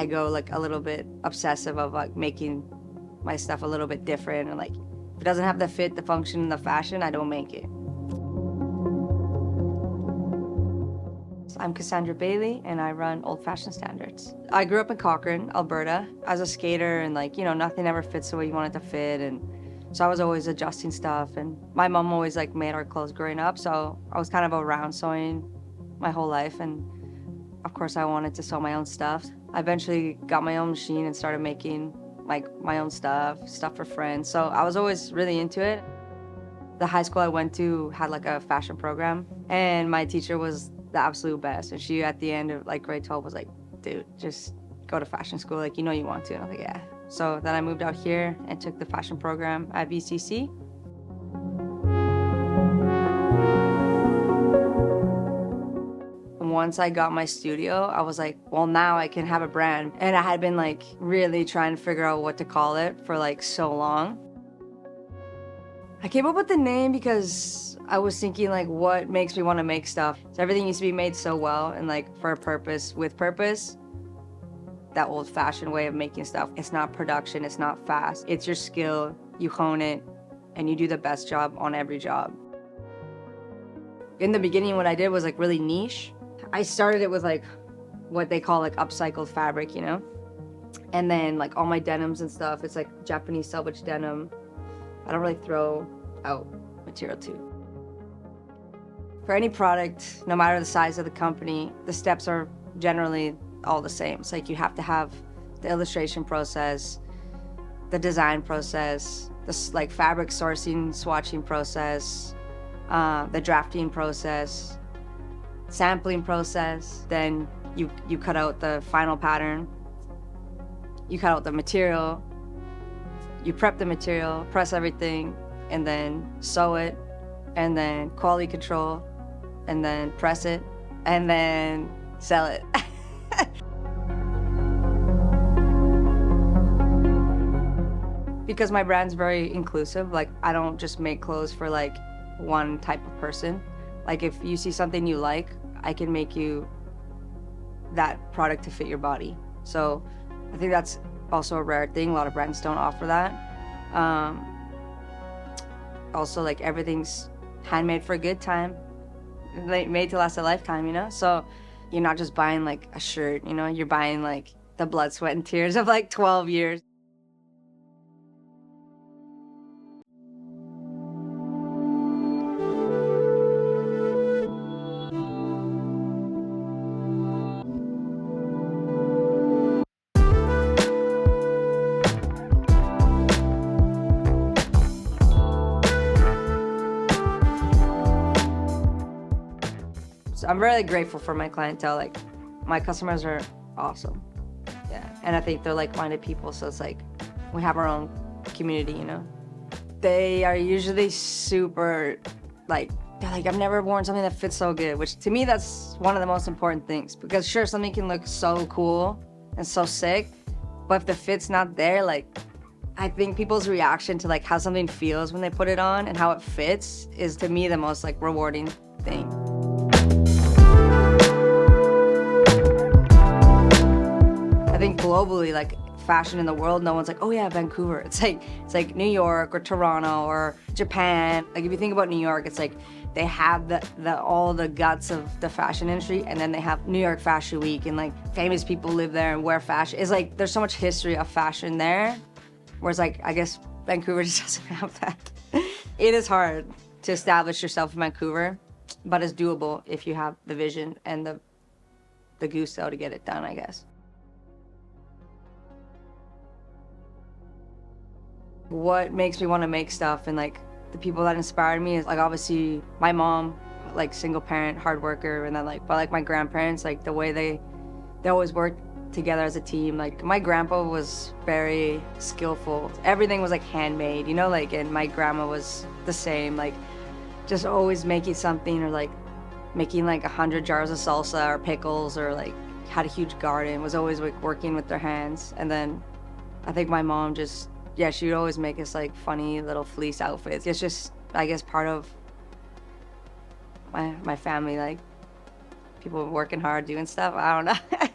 go like a little bit obsessive of like making my stuff a little bit different, and like if it doesn't have the fit, the function, and the fashion, I don't make it. I'm Cassandra Bailey, and I run Old Fashioned Standards. I grew up in Cochrane, Alberta, as a skater, and like, you know, nothing ever fits the way you want it to fit, and so I was always adjusting stuff, and my mom always like made our clothes growing up, so I was kind of around sewing my whole life, and of course I wanted to sew my own stuff. I eventually got my own machine and started making like my own stuff for friends, so I was always really into it. The high school I went to had like a fashion program, and my teacher was the absolute best, and she at the end of like grade 12 was like, dude, just go to fashion school, like, you know you want to. And I was like, yeah. So then I moved out here and took the fashion program at VCC. Once I got my studio, I was like, well, now I can have a brand. And I had been like really trying to figure out what to call it for like so long. I came up with the name because I was thinking like, what makes me want to make stuff? So everything used to be made so well and like for a purpose, with purpose. That old-fashioned way of making stuff. It's not production, it's not fast. It's your skill, you hone it, and you do the best job on every job. In the beginning, what I did was like really niche. I started it with like what they call like upcycled fabric, you know? And then like all my denims and stuff, it's like Japanese selvage denim. I don't really throw out material too. For any product, no matter the size of the company, the steps are generally all the same. It's like you have to have the illustration process, the design process, the like fabric sourcing, swatching process, the drafting process, sampling process. Then you cut out the final pattern, you cut out the material, you prep the material, press everything, and then sew it, and then quality control, and then press it, and then sell it. Because my brand's very inclusive, like I don't just make clothes for like one type of person. Like if you see something you like, I can make you that product to fit your body. So I think that's also a rare thing. A lot of brands don't offer that. Also, like everything's handmade for a good time, made to last a lifetime, you know? So you're not just buying like a shirt, you know? You're buying like the blood, sweat, and tears of like 12 years. So I'm really grateful for my clientele. Like, my customers are awesome. Yeah, and I think they're like-minded people, so it's like we have our own community, you know? They are usually super, like, they're like, I've never worn something that fits so good, which to me, that's one of the most important things. Because sure, something can look so cool and so sick, but if the fit's not there, like, I think people's reaction to like how something feels when they put it on and how it fits is to me the most like rewarding thing. I think globally, like fashion in the world, no one's like, oh yeah, Vancouver. It's like New York or Toronto or Japan. Like if you think about New York, it's like they have all the guts of the fashion industry, and then they have New York Fashion Week, and like famous people live there and wear fashion. It's like there's so much history of fashion there, whereas like I guess Vancouver just doesn't have that. It is hard to establish yourself in Vancouver, but it's doable if you have the vision and the gusto to get it done, I guess. What makes me want to make stuff, and like the people that inspired me is like obviously my mom, like single parent, hard worker, and then but like my grandparents, like the way they always worked together as a team. Like my grandpa was very skillful. Everything was like handmade, you know, like, and my grandma was the same, like just always making something, or like making like 100 jars of salsa or pickles, or like had a huge garden, was always like working with their hands. And then I think my mom just, yeah, she would always make us like funny little fleece outfits. It's just, I guess, part of my family, like people working hard, doing stuff. I don't know.